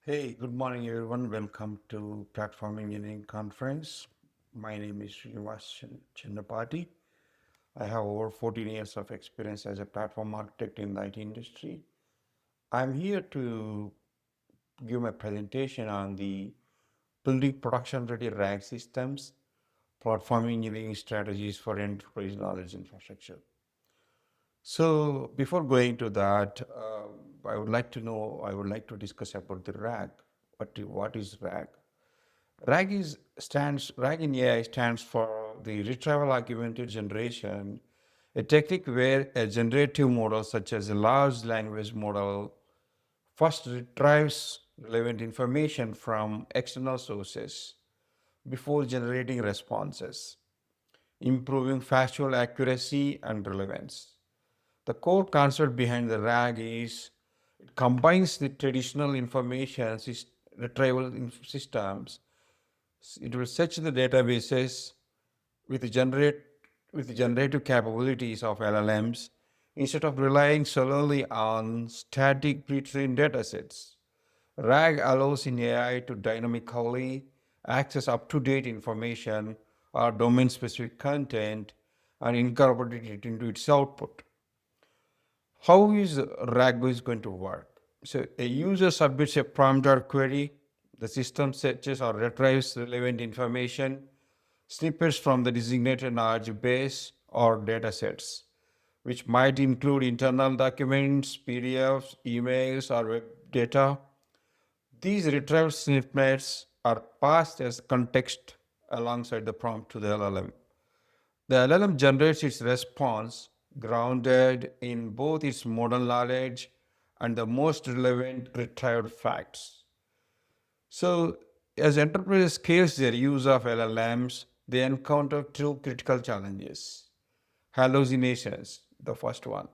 Hey, good morning, everyone. Welcome to Platform Engineering Conference. My name is Srinivas Chennupati. I have over 14 years of experience as a platform architect in the IT industry. I'm here to give my presentation on the building production-ready RAG systems, platform engineering strategies for enterprise knowledge infrastructure. So before going to that, I would like to discuss about the RAG. What is RAG? RAG in AI stands for the retrieval augmented generation, a technique where a generative model such as a large language model first retrieves relevant information from external sources before generating responses, improving factual accuracy and relevance. The core concept behind the RAG is it combines the traditional retrieval systems. It will search the databases with the generate with the generative capabilities of LLMs instead of relying solely on static pre-trained datasets. RAG allows in AI to dynamically access up-to-date information or domain-specific content and incorporate it into its output. How is RAG is going to work? So a user submits a prompt or query, the system searches or retrieves relevant information, snippets from the designated knowledge base or datasets, which might include internal documents, PDFs, emails, or web data. These retrieved snippets are passed as context alongside the prompt to the LLM. The LLM generates its response grounded in both its model knowledge and the most relevant retrieved facts. So, as enterprises scale their use of LLMs, they encounter two critical challenges. Hallucinations, the first one,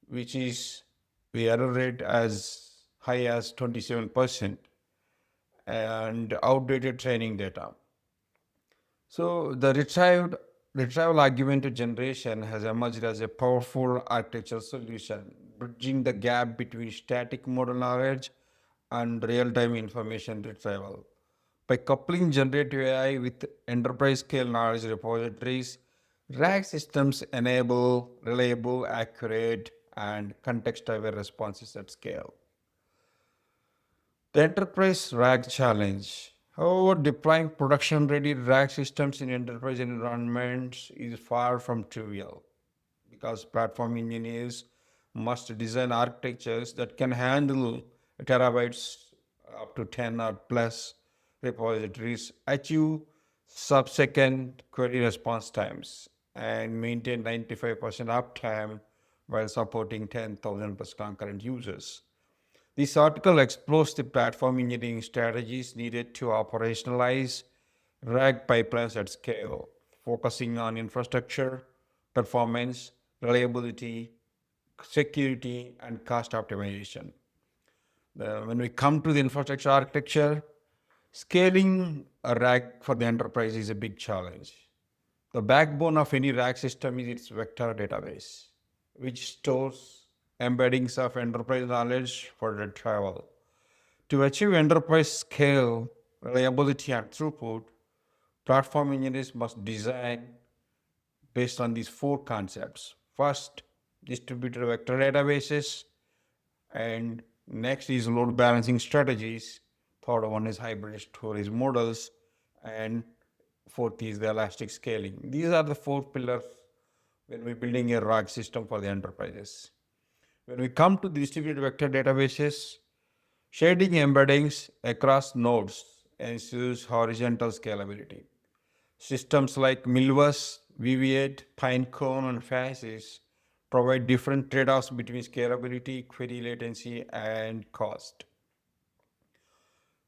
which is the error rate as high as 27%, and outdated training data. So the retrieval augmented generation has emerged as a powerful architectural solution, bridging the gap between static model knowledge and real-time information retrieval. By coupling generative AI with enterprise-scale knowledge repositories, RAG systems enable reliable, accurate, and context-aware responses at scale. The enterprise RAG challenge. However, deploying production ready RAG systems in enterprise environments is far from trivial because platform engineers must design architectures that can handle terabytes up to 10 or plus repositories, achieve sub-second query response times, and maintain 95% uptime while supporting 10,000 plus concurrent users. This article explores the platform engineering strategies needed to operationalize RAG pipelines at scale, focusing on infrastructure, performance, reliability, security, and cost optimization. When we come to the infrastructure architecture, scaling a RAG for the enterprise is a big challenge. The backbone of any RAG system is its vector database, which stores embeddings of enterprise knowledge for retrieval. To achieve enterprise scale, reliability, and throughput, platform engineers must design based on these four concepts. First, distributed vector databases, and next is load balancing strategies. Third one is hybrid storage models, and fourth is the elastic scaling. These are the four pillars when we're building a RAG system for the enterprises. When we come to distributed vector databases, shading embeddings across nodes ensures horizontal scalability. Systems like Milvus, VV8, Pinecone, and Fasis provide different trade-offs between scalability, query latency, and cost.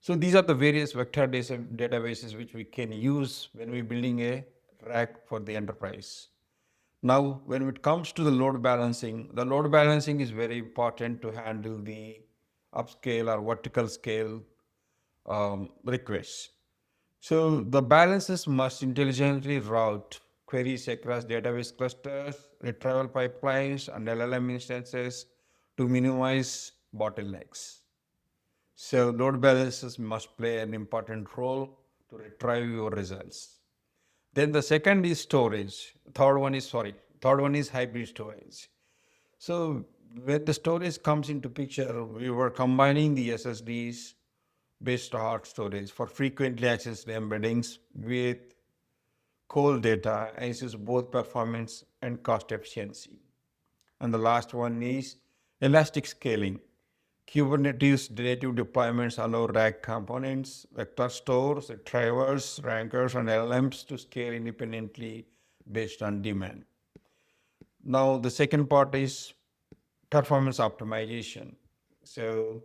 So these are the various vector databases which we can use when we're building a rack for the enterprise. Now, when it comes to the load balancing is very important to handle the upscale or vertical scale requests. So the balances must intelligently route queries across database clusters, retrieval pipelines, and LLM instances to minimize bottlenecks. So load balancers must play an important role to retrieve your results. Then the second is storage. Third one is hybrid storage. So when the storage comes into picture, we were combining the SSDs based hard storage for frequently accessed embeddings with cold data, ensures both performance and cost efficiency. And the last one is elastic scaling. Kubernetes native deployments allow rack components, vector stores, drivers, rankers, and LLMs to scale independently based on demand. Now, the second part is performance optimization. So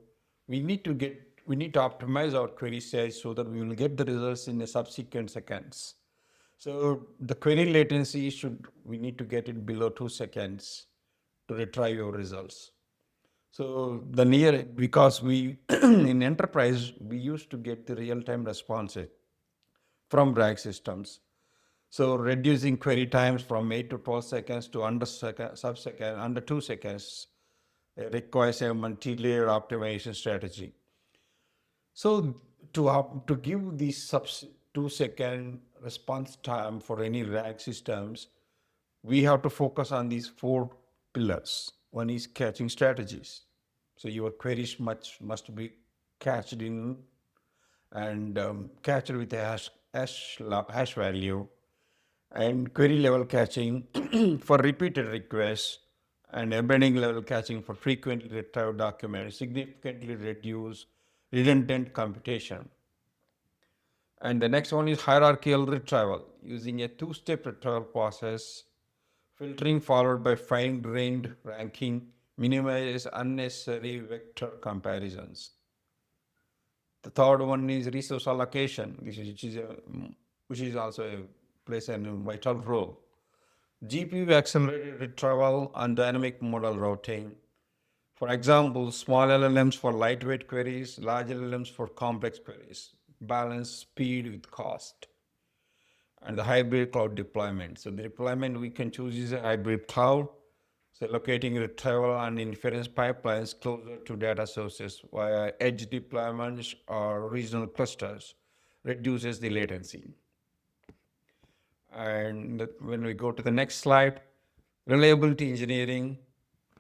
we need to optimize our query size so that we will get the results in the subsequent seconds. So the query latency we need to get it below 2 seconds to retrieve your results. So because we in enterprise, we used to get the real-time responses from RAG systems. So reducing query times from 8 to 12 seconds to under 2 seconds requires a multi-layer optimization strategy. So to give the 2 second response time for any RAG systems, we have to focus on these four pillars. One is catching strategies. So your queries must be catched in and catched with a hash value, and query level caching for repeated requests, and embedding level caching for frequently retrieved documents significantly reduce redundant computation. And the next one is hierarchical retrieval using a two-step retrieval process. Filtering followed by fine-grained ranking minimizes unnecessary vector comparisons. The third one is resource allocation, which is also plays a vital role. GPU accelerated retrieval and dynamic model routing. For example, small LLMs for lightweight queries, large LLMs for complex queries. Balance speed with cost. And the hybrid cloud deployment. So the deployment we can choose is a hybrid cloud. So locating retrieval and inference pipelines closer to data sources via edge deployments or regional clusters reduces the latency. And when we go to the next slide, reliability engineering,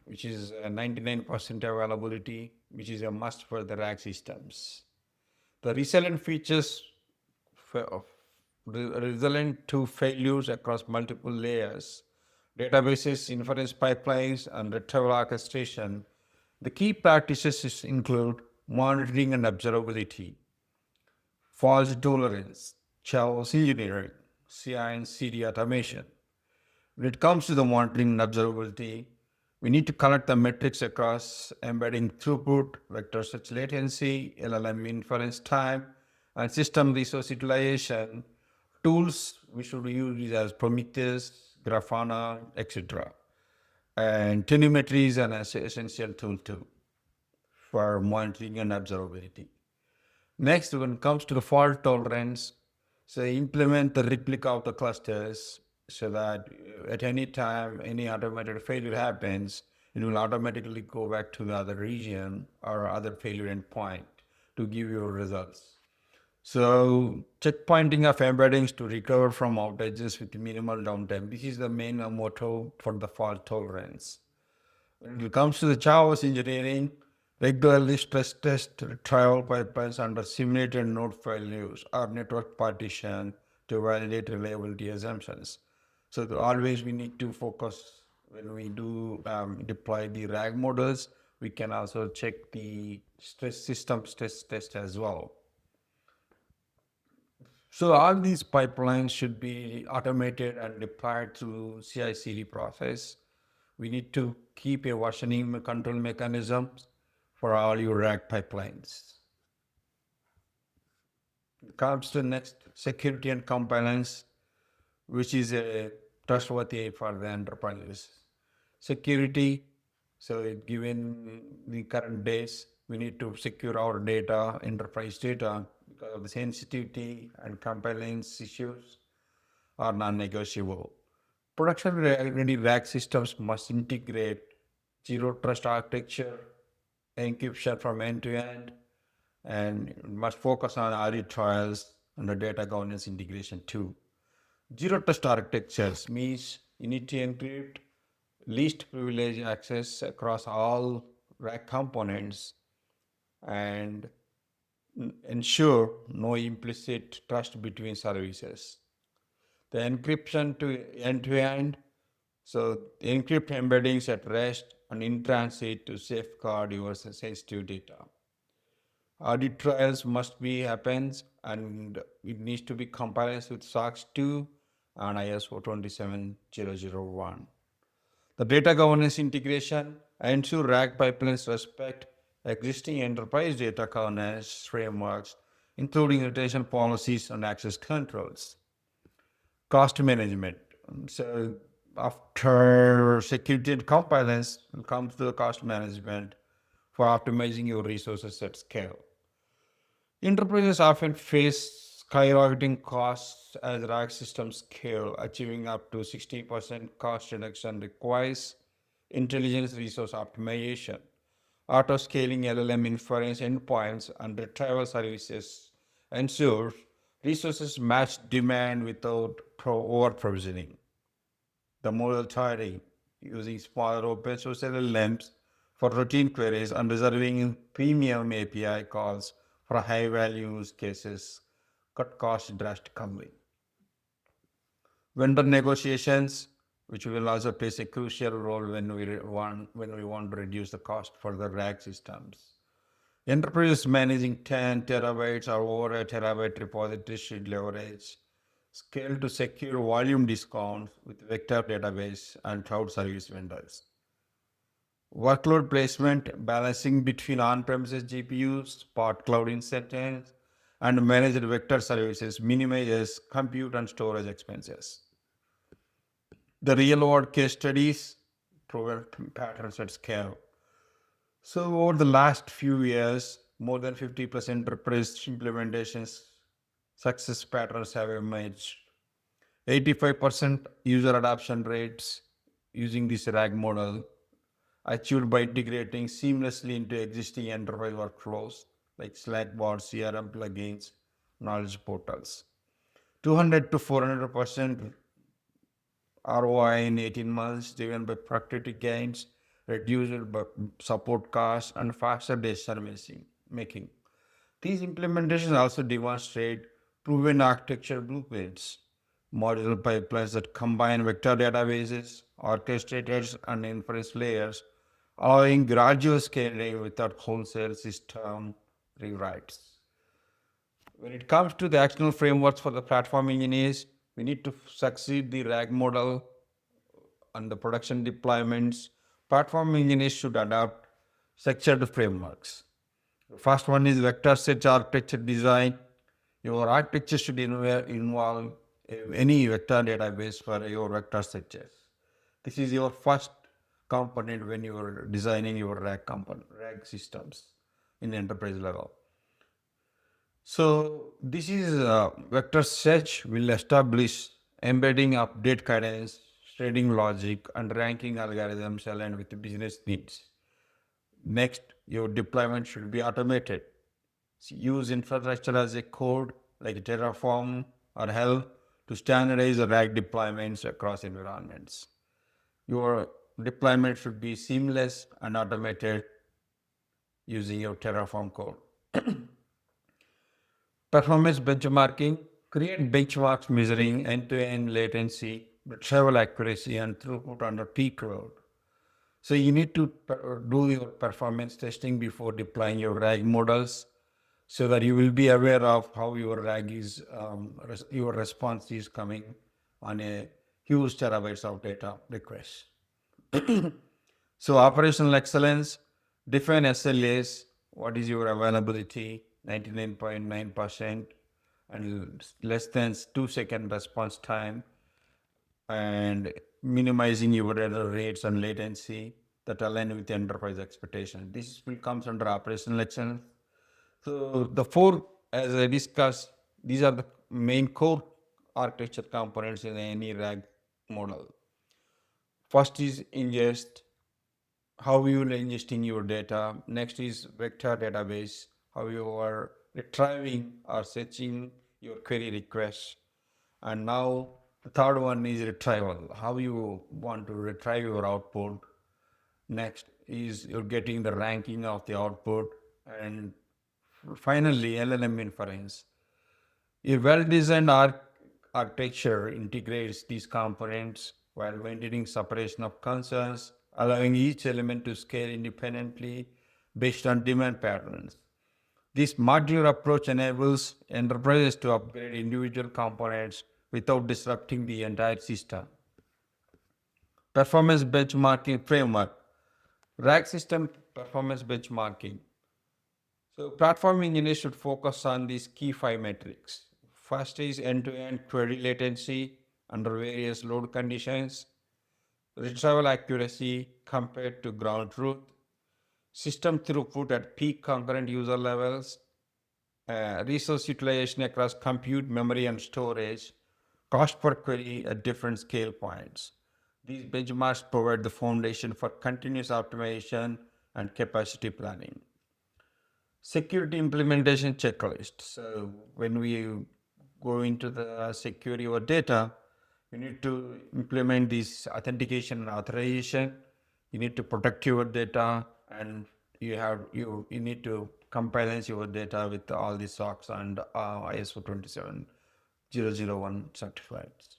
which is 99% availability, which is a must for the rack systems. The resilient features resilient to failures across multiple layers, databases, inference pipelines, and retrieval orchestration. The key practices include monitoring and observability, fault tolerance, chaos engineering, CI and CD automation. When it comes to the monitoring and observability, we need to collect the metrics across embedding throughput, vector search latency, LLM inference time, and system resource utilization. Tools we should use as Prometheus, Grafana, etc. And telemetry is an essential tool too for monitoring and observability. Next, when it comes to the fault tolerance, so implement the replica of the clusters so that at any time any automated failure happens, it will automatically go back to the other region or other failure endpoint to give you results. So checkpointing of embeddings to recover from outages with minimal downtime. This is the main motto for the fault tolerance. When it comes to the chaos engineering, regularly stress test trial pipelines under simulated node failures or network partition to validate reliability assumptions. So always we need to focus when we do deploy the RAG models. We can also check the stress test as well. So all these pipelines should be automated and deployed through CI/CD process. We need to keep a versioning control mechanism for all your RAG pipelines. It comes to next, security and compliance, which is a trustworthy for the enterprises. Security, so given the current days, we need to secure our data, enterprise data, because of the sensitivity and compliance issues are non-negotiable. Production-ready RAG systems must integrate zero trust architecture, encryption from end to end, and you must focus on audit trials and the data governance integration too. Zero trust architectures means you need to encrypt least privilege access across all rack components and ensure no implicit trust between services. The encryption to end, so encrypt embeddings at rest and in transit to safeguard your sensitive data. Audit trials must be happens and it needs to be compliant with SOX 2 and ISO 27001. The data governance integration ensure RAG pipelines respect existing enterprise data governance frameworks, including retention policies and access controls. Cost management. So after security and compliance comes the cost management for optimizing your resources at scale. Enterprises often face skyrocketing costs as rack systems scale. Achieving up to 60% cost reduction requires intelligence resource optimization, auto scaling LLM inference endpoints, and retrieval services ensures resources match demand without over provisioning. The model tiering using smaller open source LLMs for routine queries and reserving premium API calls for high value use cases cut costs drastically. Vendor negotiations, which will also play a crucial role when we want to reduce the cost for the rack systems. Enterprises managing 10 terabytes or over a terabyte repository should leverage scale to secure volume discounts with vector database and cloud service vendors. Workload placement, balancing between on-premises GPUs, part cloud incentives, and managed vector services minimizes compute and storage expenses. The real-world case studies proven patterns at scale. So over the last few years, more than 50% enterprise implementations success patterns have emerged. 85% user adoption rates using this RAG model achieved by integrating seamlessly into existing enterprise workflows like Slack bots, CRM plugins, knowledge portals. 200 to 400% ROI in 18 months, driven by productivity gains, reduced support costs, and faster decision making. These implementations also demonstrate proven architecture blueprints, modular pipelines that combine vector databases, orchestrators, and inference layers, allowing gradual scaling without wholesale system rewrites. When it comes to the actionable frameworks for the platform engineers, we need to succeed the RAG model and the production deployments. Platform engineers should adopt structured frameworks. The first one is vector search architecture design. Your architecture should involve any vector database for your vector searches. This is your first component when you are designing your RAG systems in enterprise level. So this is vector search will establish embedding update cadence, threading logic, and ranking algorithms aligned with the business needs. Next, your deployment should be automated. Use infrastructure as a code like Terraform or Helm to standardize the RAG deployments across environments. Your deployment should be seamless and automated using your Terraform code. Performance benchmarking, create benchmarks measuring end-to-end latency, travel accuracy, and throughput under peak load. So you need to do your performance testing before deploying your RAG models so that you will be aware of how your RAG is, your response is coming on a huge terabytes of data requests. So operational excellence, define SLAs, what is your availability, 99.9% and less than 2-second response time, and minimizing your error rates and latency that align with enterprise expectations. This will comes under operational excellence. So the four, as I discussed, these are the main core architecture components in any RAG model. First is ingest, how you will ingest in your data. Next is vector database, how you are retrieving or searching your query requests. And now the third one is retrieval, how you want to retrieve your output. Next is you're getting the ranking of the output. And finally, LLM inference. A well-designed architecture integrates these components while maintaining separation of concerns, allowing each element to scale independently based on demand patterns. This modular approach enables enterprises to upgrade individual components without disrupting the entire system. Performance benchmarking framework. RAG system performance benchmarking. So platform engineers should focus on these key five metrics. First is end-to-end query latency under various load conditions, retrieval accuracy compared to ground truth, system throughput at peak concurrent user levels, resource utilization across compute, memory, and storage, cost per query at different scale points. These benchmarks provide the foundation for continuous optimization and capacity planning. Security implementation checklist. So when we go into the secure your data, you need to implement this authentication and authorization. You need to protect your data, and you need to compile your data with all the SOX and ISO 27001 certificates.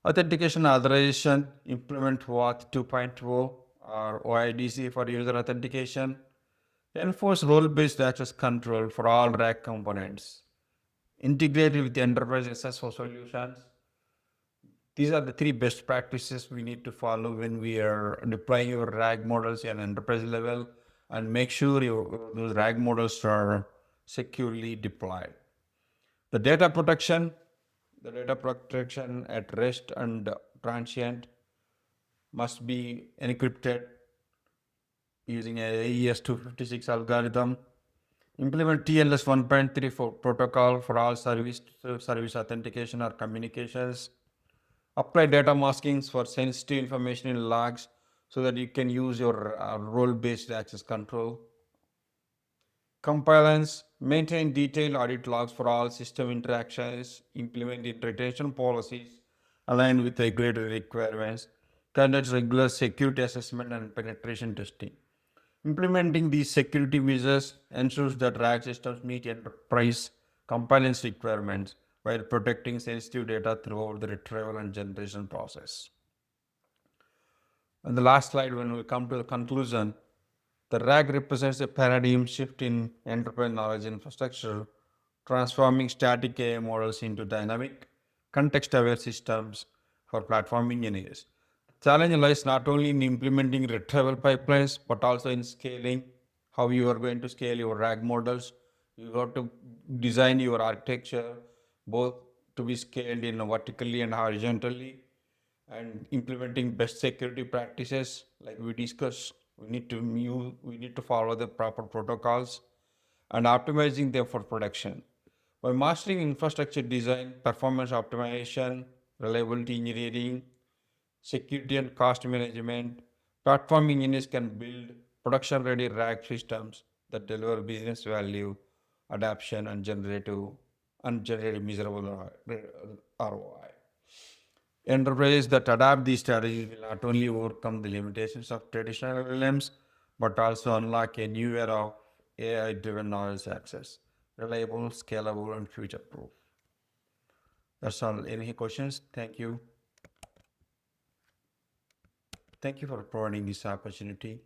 Authentication authorization, implement WAUth 2.0 or OIDC for user authentication. Enforce role-based access control for all RAG components. Integrate with the enterprise SSO solutions. These are the three best practices we need to follow when we are deploying your RAG models at enterprise level, and make sure those RAG models are securely deployed. The data protection at rest and transient must be encrypted using a AES 256 algorithm. Implement TLS 1.3 for protocol for all service authentication or communications. Apply data maskings for sensitive information in logs so that you can use your role-based access control. Compliance, maintain detailed audit logs for all system interactions, implement retention policies aligned with regulatory requirements, conduct regular security assessment and penetration testing. Implementing these security measures ensures that RAG systems meet enterprise compliance requirements while protecting sensitive data throughout the retrieval and generation process. And the last slide, when we come to the conclusion, the RAG represents a paradigm shift in enterprise knowledge infrastructure, transforming static AI models into dynamic, context-aware systems for platform engineers. The challenge lies not only in implementing retrieval pipelines, but also in scaling how you are going to scale your RAG models. You have to design your architecture both to be scaled in vertically and horizontally, and implementing best security practices like we discussed. We need to follow the proper protocols and optimizing them for production. By mastering infrastructure design, performance optimization, reliability engineering, security and cost management, platform engineers can build production ready RAG systems that deliver business value, adoption, and generate measurable ROI. Enterprises that adopt these strategies will not only overcome the limitations of traditional LLMs, but also unlock a new era of AI driven knowledge access, reliable, scalable, and future proof. That's all. Any questions? Thank you. Thank you for providing this opportunity.